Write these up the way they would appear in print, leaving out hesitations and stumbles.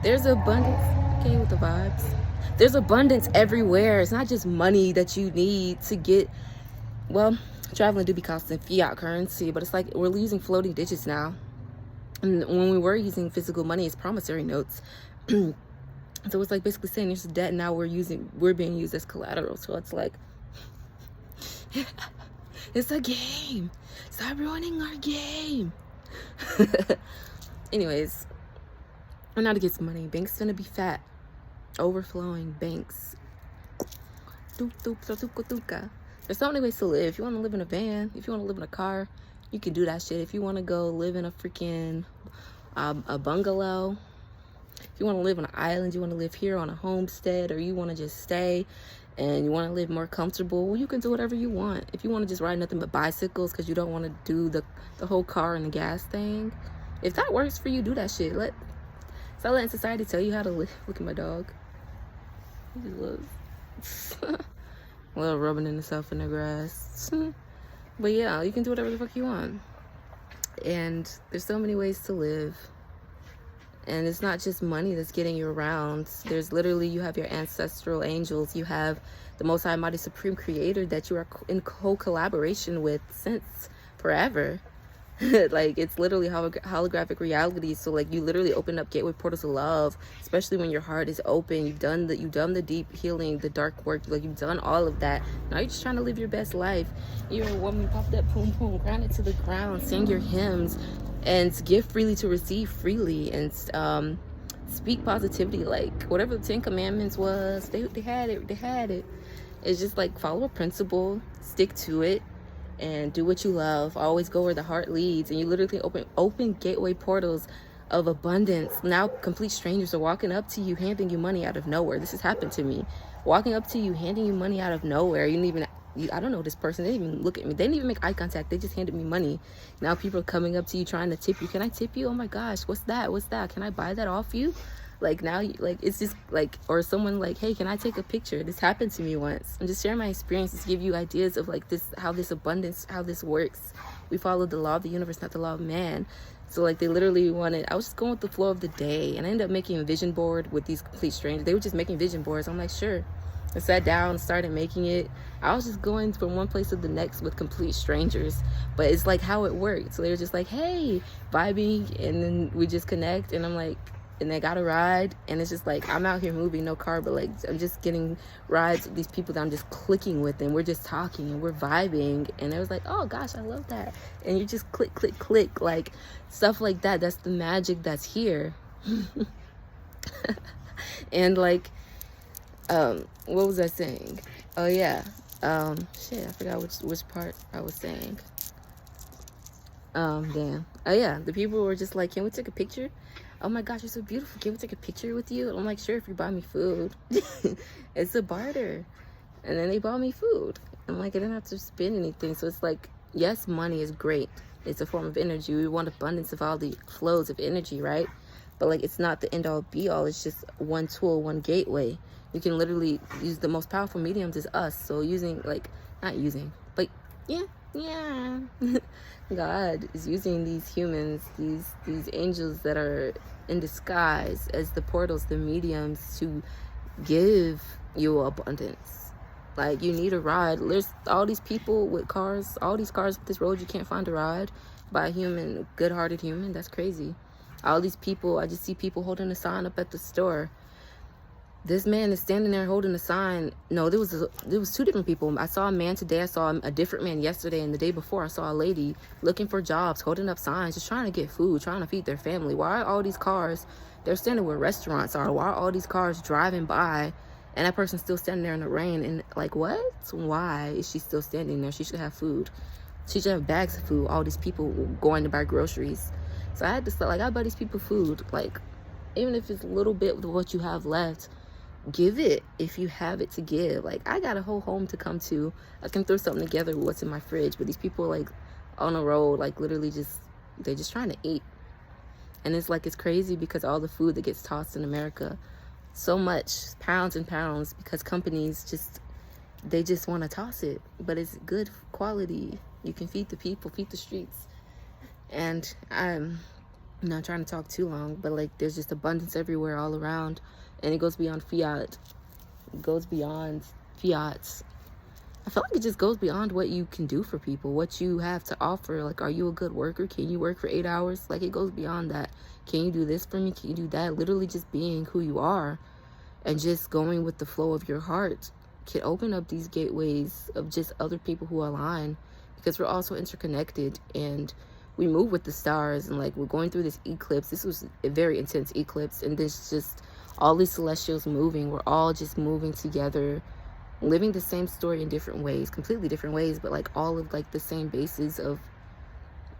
There's abundance. Okay, with the vibes. There's abundance everywhere. It's not just money that you need to get. Well, traveling do be costing fiat currency, but it's like we're using floating digits now. And when we were using physical money, it's promissory notes. So it's like basically saying there's debt, now we're being used as collateral. So it's like, it's a game. Stop ruining our game. Anyways, we're not against money. Banks gonna be fat, overflowing banks. There's so many ways to live. If you want to live in a van, if you want to live in a car, you can do that shit. If you want to go live in a freaking a bungalow, if you want to live on an island, you want to live here on a homestead, or you want to just stay and you want to live more comfortable, well, you can do whatever you want. If you want to just ride nothing but bicycles because you don't want to do the whole car and the gas thing, if that works for you, do that shit. Stop letting society tell you how to live. Look at my dog. He just loves. A little rubbing himself in the grass. But yeah, you can do whatever the fuck you want. And there's so many ways to live. And it's not just money that's getting you around. There's literally, you have your ancestral angels. You have the Most High Mighty Supreme Creator that you are in co-collaboration with since forever. Like, it's literally holographic reality. So like, you literally open up gateway portals of love, especially when your heart is open. You've done the deep healing, the dark work. Like, you've done all of that. Now you're just trying to live your best life. You're a woman, pop that boom boom, ground it to the ground, sing your hymns, and give freely to receive freely, and speak positivity. Like, whatever the 10 Commandments was, they had it. It's just like, follow a principle, stick to it, and do what you love. Always go where the heart leads. And you literally open gateway portals of abundance. Now complete strangers are walking up to you, handing you money out of nowhere. This has happened to me. Walking up to you, handing you money out of nowhere. I don't know this person. They didn't even look at me. They didn't even make eye contact. They just handed me money. Now people are coming up to you trying to tip you. Can I tip you? Oh my gosh, what's that? Can I buy that off you? Like, now, like, it's just like, or someone like, hey, can I take a picture? This happened to me once. I'm just sharing my experiences to give you ideas of like this, how this abundance, how this works. We follow the law of the universe, not the law of man. So like, they literally I was just going with the flow of the day, and I ended up making a vision board with these complete strangers. They were just making vision boards. I'm like, sure. I sat down and started making it. I was just going from one place to the next with complete strangers, but it's like how it worked. So they were just like, hey, vibing, and then we just connect, and I'm like, and they got a ride, and it's just like, I'm out here moving, no car, but like, I'm just getting rides with these people that I'm just clicking with, and we're just talking and we're vibing, and it was like, oh gosh, I love that. And you just click, click, click, like stuff like that. That's the magic that's here. And like, what was I saying? Oh yeah, shit, I forgot which part I was saying. Damn. Oh yeah, the people were just like, can we take a picture? Oh my gosh, you're so beautiful. Can we take a picture with you? And I'm like, sure, if you buy me food. It's a barter. And then they bought me food. I'm like, I didn't have to spend anything. So it's like, yes, money is great. It's a form of energy. We want abundance of all the flows of energy, right? But like, it's not the end all be all. It's just one tool, one gateway. You can literally use the most powerful mediums is us. So but yeah. God is using these humans, these angels that are in disguise as the portals, the mediums, to give you abundance. Like, you need a ride. There's all these people with cars, all these cars with this road, you can't find a ride by a human, good-hearted human. That's crazy. All these people, I just see people holding a sign up at the store. This man is standing there holding a sign. No, there was two different people. I saw a man today. I saw a different man yesterday, and the day before I saw a lady looking for jobs, holding up signs, just trying to get food, trying to feed their family. Why are all these cars, they're standing where restaurants are, why are all these cars driving by and that person's still standing there in the rain? And like, what? Why is she still standing there? She should have food. She should have bags of food. All these people going to buy groceries. So I had to start, like, I buy these people food. Like, even if it's a little bit with what you have left, give it if you have it to give. Like, I got a whole home to come to. I can throw something together with what's in my fridge, but these people, like, on the road, like, literally they're just trying to eat. And it's like, it's crazy because all the food that gets tossed in America, so much, pounds and pounds, because companies they just want to toss it, but it's good quality. You can feed the people, feed the streets. And I'm not trying to talk too long, but like there's just abundance everywhere all around, and it goes beyond fiat. It goes beyond fiat. I feel like it just goes beyond what you can do for people, what you have to offer. Like, are you a good worker? Can you work for 8 hours? Like, it goes beyond that. Can you do this for me? Can you do that? Literally just being who you are and just going with the flow of your heart can open up these gateways of just other people who align, because we're also interconnected and we move with the stars. And like, we're going through this eclipse. This was a very intense eclipse, and there's just all these celestials moving. We're all just moving together, living the same story in different ways, completely different ways, but like all of like the same bases of,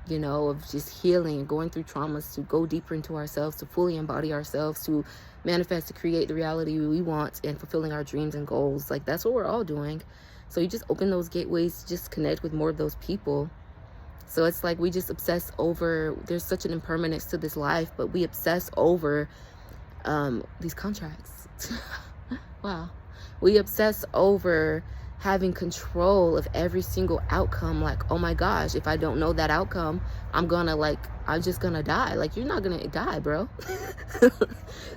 you know, of just healing and going through traumas to go deeper into ourselves, to fully embody ourselves, to manifest, to create the reality we want, and fulfilling our dreams and goals. Like, that's what we're all doing. So you just open those gateways to just connect with more of those people. So it's like we just obsess over, there's such an impermanence to this life, but we obsess over these contracts. Wow. We obsess over having control of every single outcome. Like, oh my gosh, if I don't know that outcome, I'm just gonna die. Like, you're not gonna die, bro.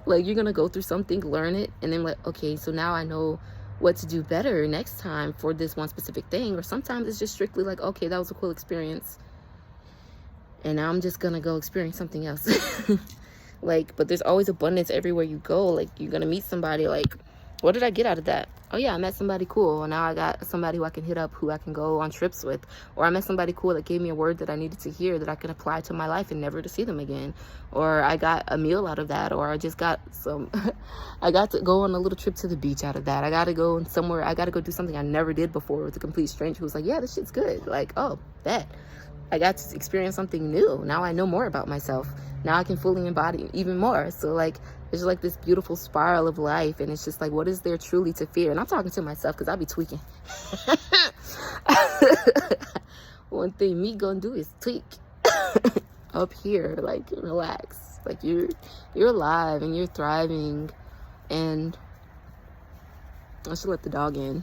Like, you're gonna go through something, learn it, and then like, okay, so now I know what to do better next time for this one specific thing. Or sometimes it's just strictly like, okay, that was a cool experience, and now I'm just gonna go experience something else. Like, but there's always abundance everywhere you go. Like, you're gonna meet somebody, like, what did I get out of that? Oh yeah, I met somebody cool, and now I got somebody who I can hit up, who I can go on trips with. Or I met somebody cool that gave me a word that I needed to hear, that I can apply to my life and never to see them again. Or I got a meal out of that. Or I just got some I got to go on a little trip to the beach out of that. I got to go somewhere, I got to go do something I never did before with a complete stranger who's like, yeah, this shit's good. Like, oh, bet. I got to experience something new. Now I know more about myself. Now I can fully embody even more. So like, it's like this beautiful spiral of life, and it's just like, what is there truly to fear? And I'm talking to myself because I be tweaking. One thing me gonna do is tweak up here, like, relax. Like, you're alive and you're thriving, and I should let the dog in.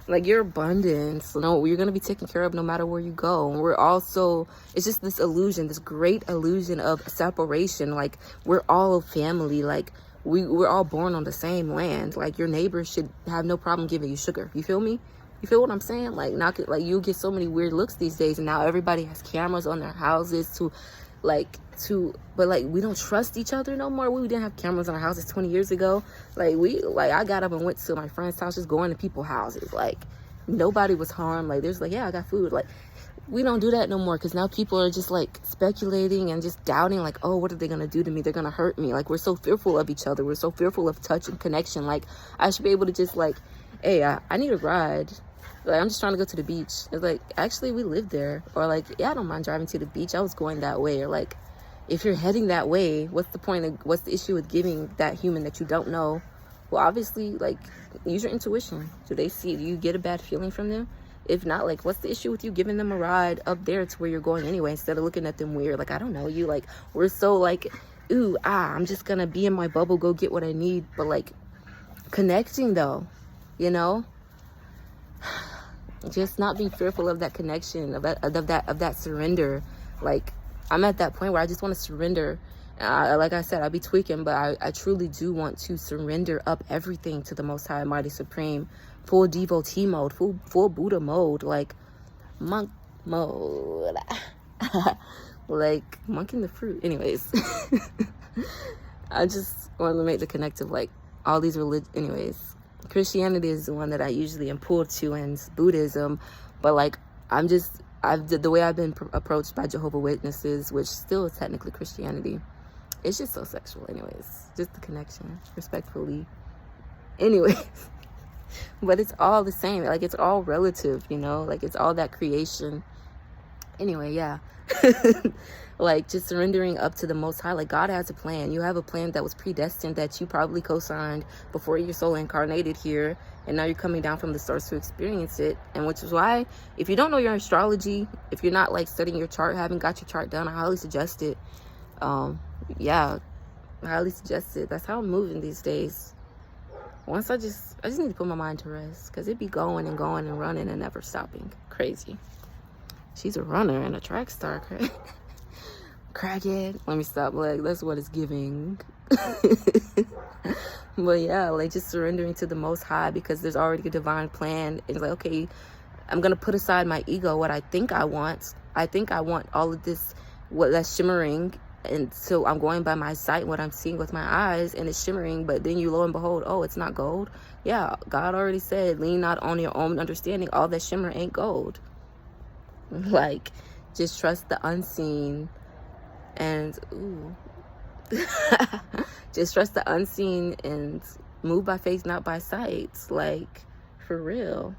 Like, your abundance, no, you're going to be taken care of no matter where you go. And we're also, it's just this illusion, this great illusion of separation. Like, we're all family. Like, we're all born on the same land. Like, your neighbor should have no problem giving you sugar. You feel me? You feel what I'm saying? Like, you get so many weird looks these days, and now everybody has cameras on their houses but like, we don't trust each other no more. We didn't have cameras on our houses 20 years ago. Like, I got up and went to my friend's house, just going to people's houses. Like, nobody was harmed. Like, there's like, yeah, I got food. Like, we don't do that no more, because now people are just like speculating and just doubting, like, oh, what are they gonna do to me? They're gonna hurt me. Like, we're so fearful of each other. We're so fearful of touch and connection. Like, I should be able to just like, hey, I need a ride. Like, I'm just trying to go to the beach. It's like, actually, we live there. Or like, yeah, I don't mind driving to the beach. I was going that way. Or like, if you're heading that way, what's the issue with giving that human that you don't know? Well, obviously, like, use your intuition. Do you get a bad feeling from them? If not, like, what's the issue with you giving them a ride up there to where you're going anyway, instead of looking at them weird? Like, I don't know you. Like, we're so like, ooh, I'm just gonna be in my bubble, go get what I need. But like, connecting though, you know, just not being fearful of that connection, of that surrender. Like, I'm at that point where I just want to surrender. Like I said, I'll be tweaking, but I truly do want to surrender up everything to the Most High, Mighty Supreme, full devotee mode, full Buddha mode, like monk mode, like monk in the fruit. Anyways, I just want to make the connective, like, all these religions. Anyways, Christianity is the one that I usually am pulled to, and Buddhism, but like, the way I've been approached by Jehovah's Witnesses, which still is technically Christianity, it's just so sexual. Anyways, just the connection, respectfully. Anyways, but it's all the same. Like, it's all relative, you know? Like, it's all that creation. Anyway, yeah. Like, just surrendering up to the Most High. Like, God has a plan. You have a plan that was predestined, that you probably co-signed before your soul incarnated here, and now you're coming down from the source to experience it. And which is why, if you don't know your astrology, if you're not like studying your chart, haven't got your chart done, I highly suggest it. Yeah, I highly suggest it. That's how I'm moving these days. Once I just need to put my mind to rest, because it be going and going and running and never stopping. Crazy. She's a runner and a track star. crackhead. Let me stop. Like, that's what it's giving. But yeah, like, just surrendering to the Most High, because there's already a divine plan. It's like, okay, I'm gonna put aside my ego, what I think I want. I think I want all of this, what that's shimmering, and so I'm going by my sight, what I'm seeing with my eyes, and it's shimmering. But then you, lo and behold, oh, it's not gold. Yeah, God already said, lean not on your own understanding. All that shimmer ain't gold. Like, just trust the unseen, and just trust the unseen and move by faith, not by sight. Like, for real.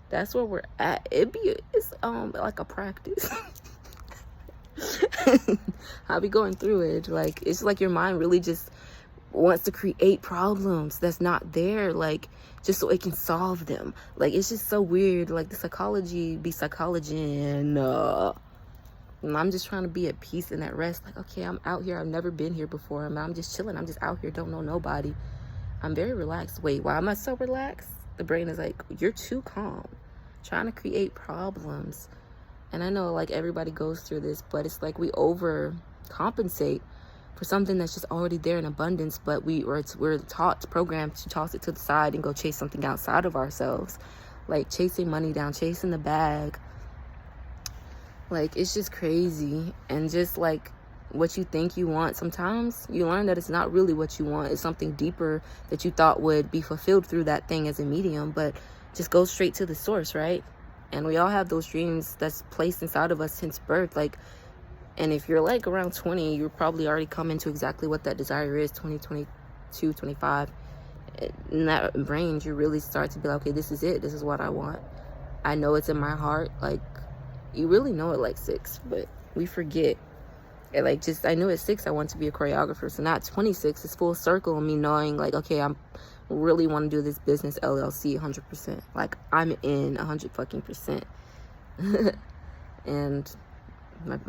That's where we're at. It's like a practice. I'll be going through it. Like, it's like your mind really just wants to create problems that's not there, like, just so it can solve them. Like, it's just so weird. Like, the psychology be psychology, and I'm just trying to be at peace and at rest. Like, okay, I'm out here. I've never been here before. I'm just chilling. I'm just out here. Don't know nobody. I'm very relaxed. Wait, why am I so relaxed? The brain is like, you're too calm, trying to create problems. And I know, like, everybody goes through this, but it's like we overcompensate for something that's just already there in abundance, but we're taught, programmed to toss it to the side and go chase something outside of ourselves, like chasing money down, chasing the bag. Like, it's just crazy. And just like what you think you want, sometimes you learn that it's not really what you want. It's something deeper that you thought would be fulfilled through that thing as a medium, but just go straight to the source, right? And we all have those dreams that's placed inside of us since birth. Like, and if you're like around 20, you're probably already coming to exactly what that desire is. 20, 22, 25. In that range, you really start to be like, okay, this is it. This is what I want. I know it's in my heart. Like, you really know it like 6, but we forget. And like, just, I knew at 6 I want to be a choreographer. So now at 26, it's full circle of me knowing, like, okay, I'm really want to do this business LLC 100%. Like, I'm in 100 fucking %. And my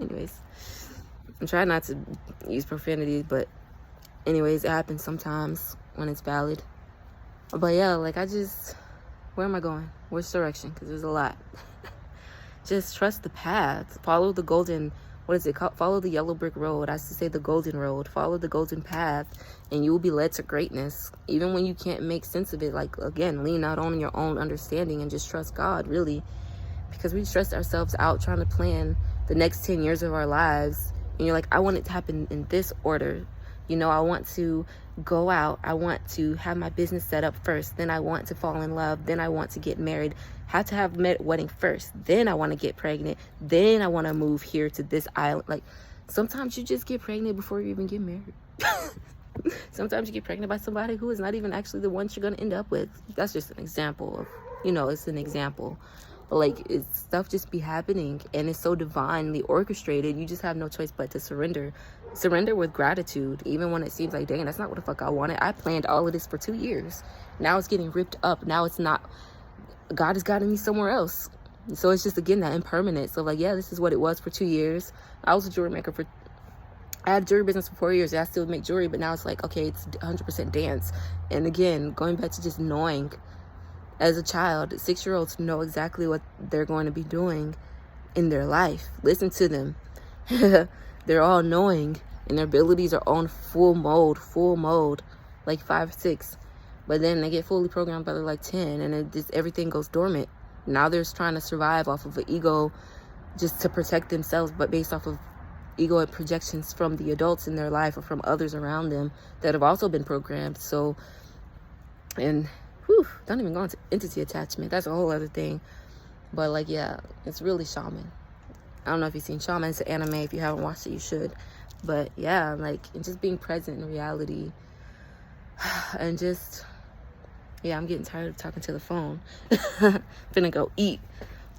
anyways, I'm trying not to use profanity, but anyways, it happens sometimes when it's valid. But yeah, like, where am I going? Which direction? Because there's a lot. Just trust the path. Follow the golden, what is it called? Follow the yellow brick road. I used to say the golden road. Follow the golden path, and you will be led to greatness. Even when you can't make sense of it, like, again, lean not on your own understanding and just trust God, really. Because we stress ourselves out trying to plan the next 10 years of our lives. And you're like, I want it to happen in this order. You know, I want to go out. I want to have my business set up first. Then I want to fall in love. Then I want to get married. Have to have a wedding first. Then I want to get pregnant. Then I want to move here to this island. Like, sometimes you just get pregnant before you even get married. Sometimes you get pregnant by somebody who is not even actually the one you're going to end up with. That's just an example of, it's an example. But like, stuff just be happening, and it's so divinely orchestrated. You just have no choice but to surrender with gratitude, even when it seems like, dang, that's not what the fuck I wanted. I planned all of this for 2 years. Now it's getting ripped up. Now it's not. God has gotten me somewhere else. So it's just, again, that impermanence. So like, yeah, this is what it was for 2 years. I was a jewelry maker I had a jewelry business for 4 years. I still make jewelry, but now it's like, okay, it's 100% dance. And again, going back to just knowing. As a child, 6-year-olds know exactly what they're going to be doing in their life. Listen to them. They're all knowing, and their abilities are on full mode, like 5, 6. But then they get fully programmed by they're like 10, and everything goes dormant. Now they're trying to survive off of an ego just to protect themselves, but based off of ego and projections from the adults in their life or from others around them that have also been programmed. So, and don't even go into entity attachment. That's a whole other thing. But like, yeah, it's really shaman. I don't know if you've seen Shaman. It's an anime. If you haven't watched it, you should. But yeah, like, and just being present in reality. And just, yeah, I'm getting tired of talking to the phone. Finna go eat.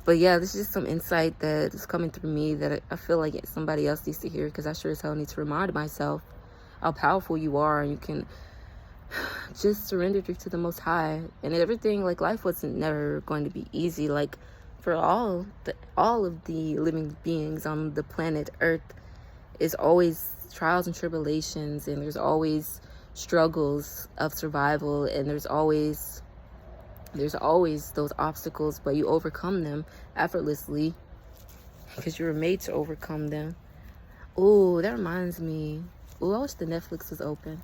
But yeah, this is just some insight that is coming through me that I feel like somebody else needs to hear, because I sure as hell need to remind myself how powerful you are, and you can just surrender to the Most High. And everything, like, life wasn't never going to be easy. Like, for all of the living beings on the planet Earth, is always trials and tribulations, and there's always struggles of survival, and there's always those obstacles, but you overcome them effortlessly because you were made to overcome them. Oh, that reminds me. Oh, I wish the Netflix was open.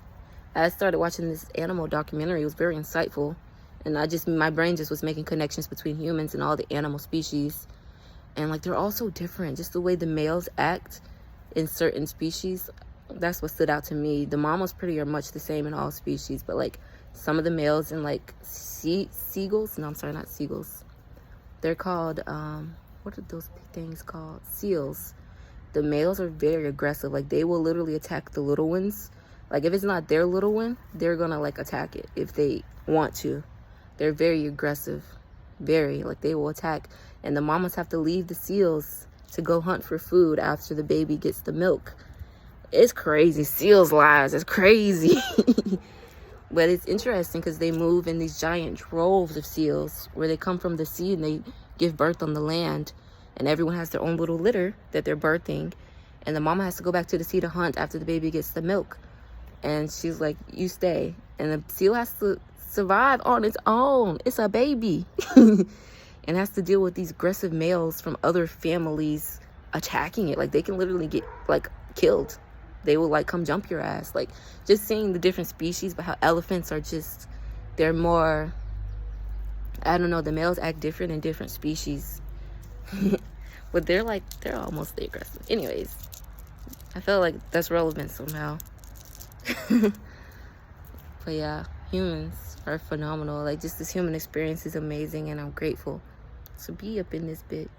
I started watching this animal documentary. It was very insightful. And my brain just was making connections between humans and all the animal species. And like, they're all so different. Just the way the males act in certain species, that's what stood out to me. The mamas pretty are much the same in all species, but like some of the males in like seagulls, no, I'm sorry, not seagulls. They're called, what are those things called? Seals. The males are very aggressive. Like, they will literally attack the little ones. Like, if it's not their little one, they're gonna like attack it if they want to. They're very aggressive. Very. Like, they will attack. And the mamas have to leave the seals to go hunt for food after the baby gets the milk. It's crazy. Seals' lives. It's crazy. But it's interesting because they move in these giant droves of seals where they come from the sea and they give birth on the land. And everyone has their own little litter that they're birthing. And the mama has to go back to the sea to hunt after the baby gets the milk. And she's like, you stay. And the seal has to survive on its own. It's a baby. And has to deal with these aggressive males from other families attacking it. Like, they can literally get, like, killed. They will, like, come jump your ass. Like, just seeing the different species, but how elephants are just, they're more, I don't know, the males act different in different species. But they're almost the aggressive. Anyways, I feel like that's relevant somehow. But yeah, humans are phenomenal. Like, just this human experience is amazing, and I'm grateful to be up in this bit.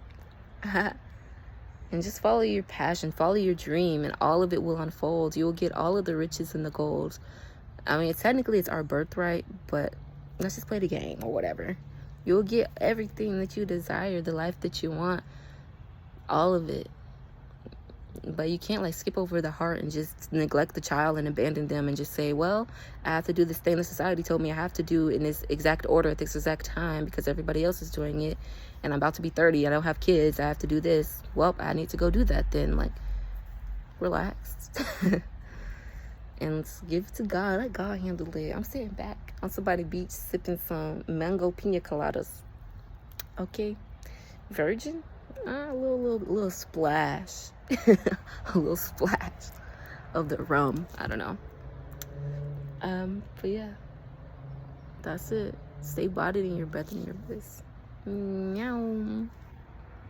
And just follow your passion, follow your dream, and all of it will unfold. You will get all of the riches and the gold. I mean, technically it's our birthright, but let's just play the game or whatever. You'll get everything that you desire, the life that you want, all of it. But you can't like skip over the heart and just neglect the child and abandon them and just say, well, I have to do this thing that society told me I have to do in this exact order at this exact time because everybody else is doing it. And I'm about to be 30. I don't have kids. I have to do this. Well, I need to go do that then. Like, relax. And give it to God. Let God handle it. I'm sitting back on somebody's beach sipping some mango pina coladas. Okay? Virgin? A little splash. A little splash of the rum. I don't know. But yeah. That's it. Stay bodied in your breath and your bliss. Meow.